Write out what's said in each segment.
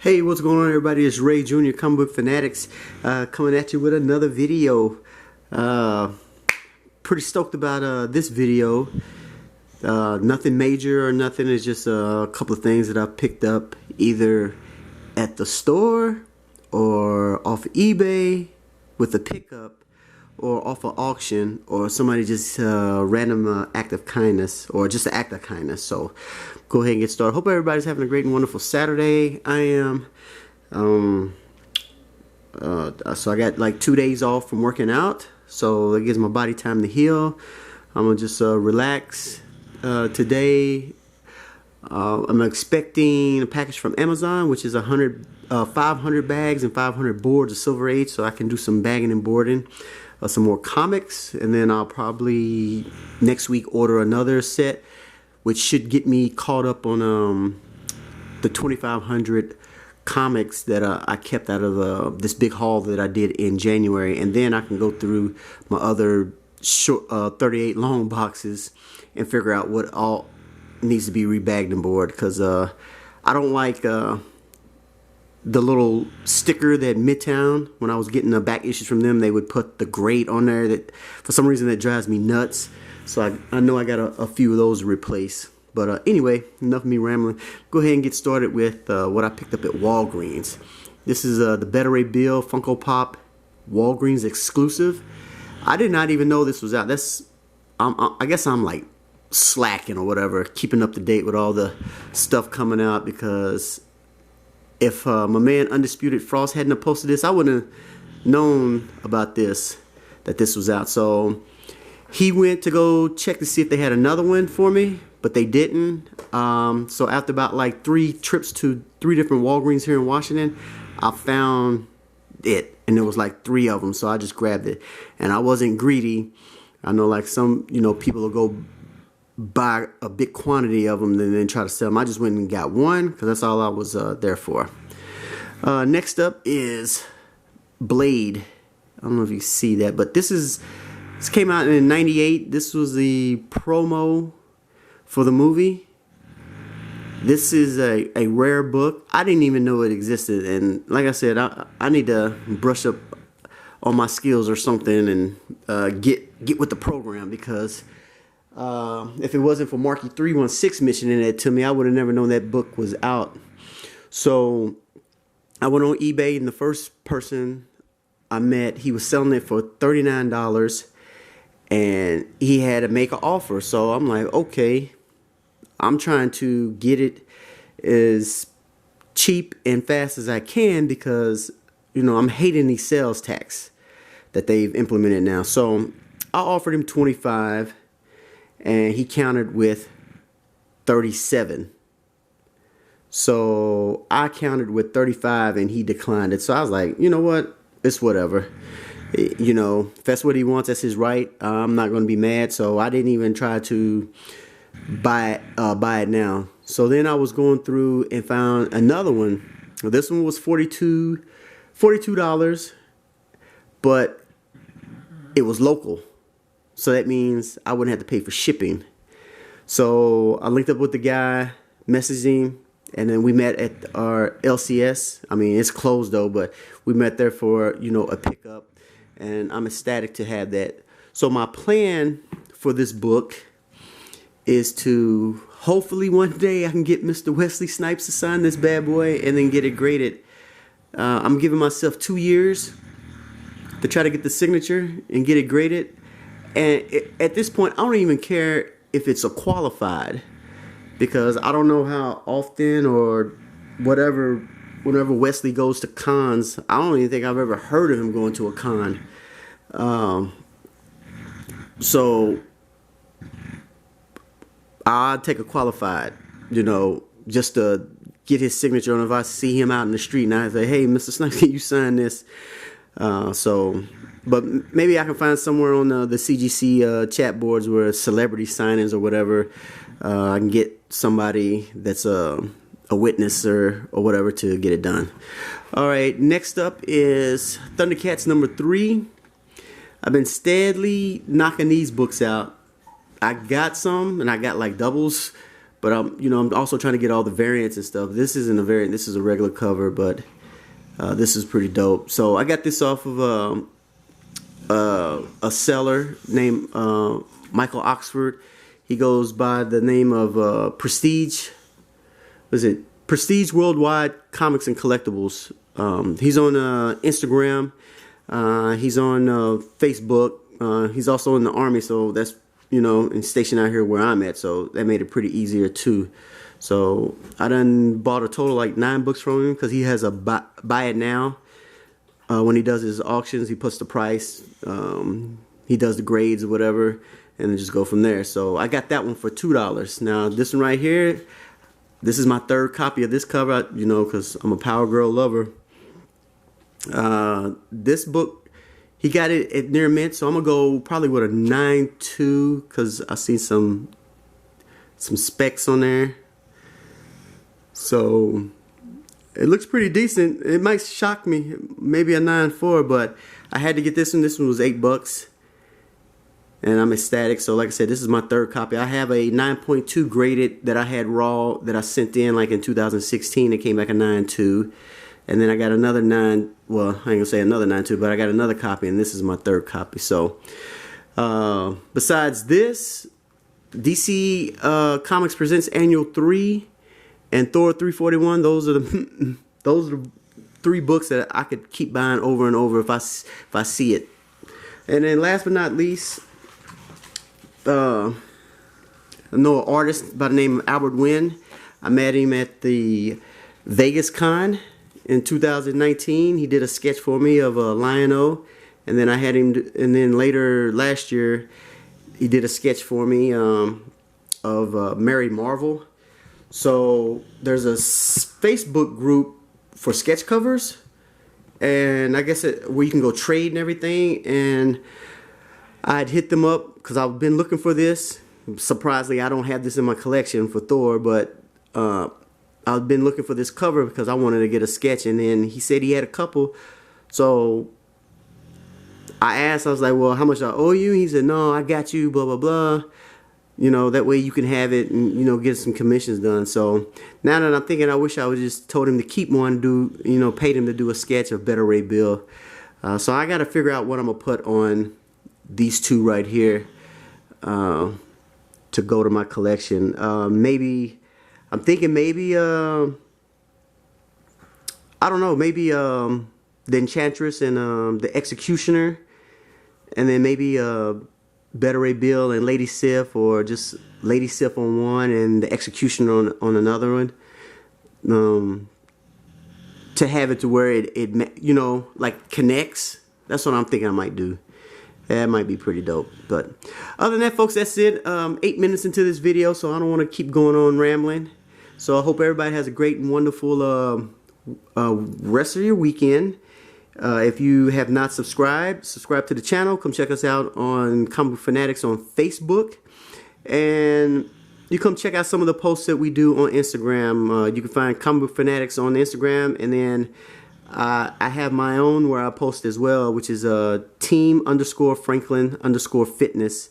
Hey, what's going on, everybody? It's Ray Jr. Comic Book Fanatics coming at you with another video. Pretty stoked about this video. Nothing major or nothing. It's just a couple of things that I picked up either at the store or off eBay with a pickup or off an auction, or somebody just random act of kindness, or just an act of kindness. So go ahead and get started. Hope everybody's having a great and wonderful Saturday. I am. So I got like 2 days off from working out, so that gives my body time to heal. I'm gonna just relax today. I'm expecting a package from Amazon, which is 500 bags and 500 boards of Silver Age, so I can do some bagging and boarding. Some more comics, and then I'll probably next week order another set, which should get me caught up on the 2,500 comics that I kept out of this big haul that I did in January, and then I can go through my other short 38 long boxes and figure out what all needs to be rebagged and board, because I don't like the little sticker that Midtown, when I was getting the back issues from them, they would put the grade on there. That for some reason that drives me nuts. So I know I got a few of those to replace. But anyway, enough of me rambling. Go ahead and get started with what I picked up at Walgreens. This is the Better Ray Bill Funko Pop Walgreens exclusive. I did not even know this was out. I guess I'm like slacking or whatever, keeping up to date with all the stuff coming out, because if my man Undisputed Frost hadn't posted this, I wouldn't have known about this, that this was out. So he went to go check to see if they had another one for me, but they didn't. So after about like 3 trips to 3 different Walgreens here in Washington, I found it, and there was like 3 of them, so I just grabbed it. And I wasn't greedy. I know like some, people will go buy a big quantity of them and then try to sell them. I just went and got one, because that's all I was there for. Next up is Blade. I don't know if you see that, but this came out in '98. This was the promo for the movie. This is a rare book. I didn't even know it existed, and like I said, I need to brush up on my skills or something and get with the program, because if it wasn't for Marky 316 mentioning it to me, I would have never known that book was out. So I went on eBay, and the first person I met, he was selling it for $39, and he had to make an offer. So I'm like, okay, I'm trying to get it as cheap and fast as I can, because I'm hating these sales tax that they've implemented now. So I offered him $25, and he countered with 37. So I countered with 35, and he declined it. So I was like, you know what? It's whatever. If that's what he wants, that's his right. I'm not going to be mad. So I didn't even try to buy it now. So then I was going through and found another one. This one was $42, but it was local. So that means I wouldn't have to pay for shipping. So I linked up with the guy, messaged him, and then we met at our LCS. I mean, it's closed though, but we met there for, a pickup, and I'm ecstatic to have that. So my plan for this book is to hopefully one day I can get Mr. Wesley Snipes to sign this bad boy and then get it graded. I'm giving myself 2 years to try to get the signature and get it graded. And at this point, I don't even care if it's a qualified, because I don't know how often or whatever, whenever Wesley goes to cons, I don't even think I've ever heard of him going to a con. So I'd take a qualified, just to get his signature. And if I see him out in the street and I say, hey, Mr. Snipes, can you sign this? But maybe I can find somewhere on the CGC chat boards where celebrity signings or whatever, I can get somebody that's a witness or whatever to get it done. All right, next up is Thundercats number 3. I've been steadily knocking these books out. I got some, and I got like doubles, But I'm also trying to get all the variants and stuff. This isn't a variant. This is a regular cover, but this is pretty dope. So I got this off of a seller named Michael Oxford. He goes by the name of Prestige. Was it Prestige Worldwide Comics and Collectibles? He's on Instagram. He's on Facebook. He's also in the Army, so that's and stationed out here where I'm at. So that made it pretty easier too. So I done bought a total like 9 books from him because he has a buy it now. When he does his auctions, he puts the price. He does the grades or whatever, and then just go from there. So I got that one for $2. Now this one right here, this is my 3rd copy of this cover. Because I'm a Power Girl lover. This book, he got it at near mint, so I'm gonna go probably with a 9.2 because I see some specs on there. So it looks pretty decent. It might shock me, maybe a 9.4, but I had to get this one. This one was $8, and I'm ecstatic. So like I said, this is my 3rd copy. I have a 9.2 graded that I had raw that I sent in like in 2016. It came back a 9.2. And then I got another 9, well, I ain't gonna say another 9.2, but I got another copy, and this is my 3rd copy. So, besides this, DC Comics Presents Annual 3 and Thor 341, those are the 3 books that I could keep buying over and over if I see it. And then last but not least, I know an artist by the name of Albert Wynn. I met him at the Vegas Con in 2019. He did a sketch for me of Lion-O, and then I had him and then later last year he did a sketch for me of Mary Marvel. So there's a Facebook group for sketch covers, and I guess where you can go trade and everything, and I'd hit them up because I've been looking for this. Surprisingly, I don't have this in my collection for Thor, but I've been looking for this cover because I wanted to get a sketch, and then he said he had a couple. So I asked, I was like, well, how much I owe you? He said, no, I got you, blah, blah, blah. That way you can have it and, get some commissions done. So now that I'm thinking, I wish I would just told him to keep one, paid him to do a sketch of Better Ray Bill. So I got to figure out what I'm going to put on these 2 right here to go to my collection. I'm thinking maybe, I don't know, maybe the Enchantress and the Executioner, and then maybe Better Ray Bill and Lady Sif, or just Lady Sif on one and the Executioner on another one, to have it to where it like connects. That's what I'm thinking I might do. That might be pretty dope. But other than that, folks, that's it. 8 minutes into this video, so I don't want to keep going on rambling. So I hope everybody has a great and wonderful rest of your weekend. If you have not subscribe to the channel. Come check us out on Comic Book Fanatics on Facebook. And you come check out some of the posts that we do on Instagram. You can find Comic Book Fanatics on Instagram. And then I have my own where I post as well, which is team_Franklin_fitness.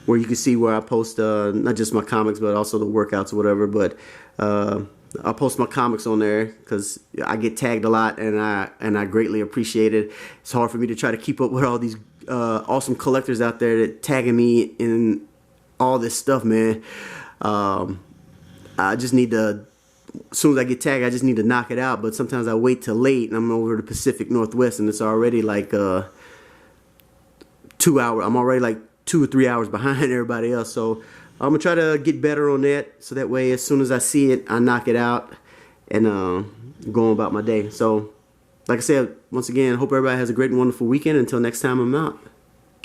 Where you can see where I post not just my comics, but also the workouts or whatever. But I post my comics on there because I get tagged a lot, and I greatly appreciate it. It's hard for me to try to keep up with all these awesome collectors out there that tagging me in all this stuff, man. I just need to, as soon as I get tagged, I just need to knock it out. But sometimes I wait till late, and I'm over the Pacific Northwest, and it's already like 2 hours. I'm already like 2 or 3 hours behind everybody else. So I'm gonna try to get better on that, so that way as soon as I see it, I knock it out and go on about my day. So like I said, once again, hope everybody has a great and wonderful weekend. Until next time, I'm out.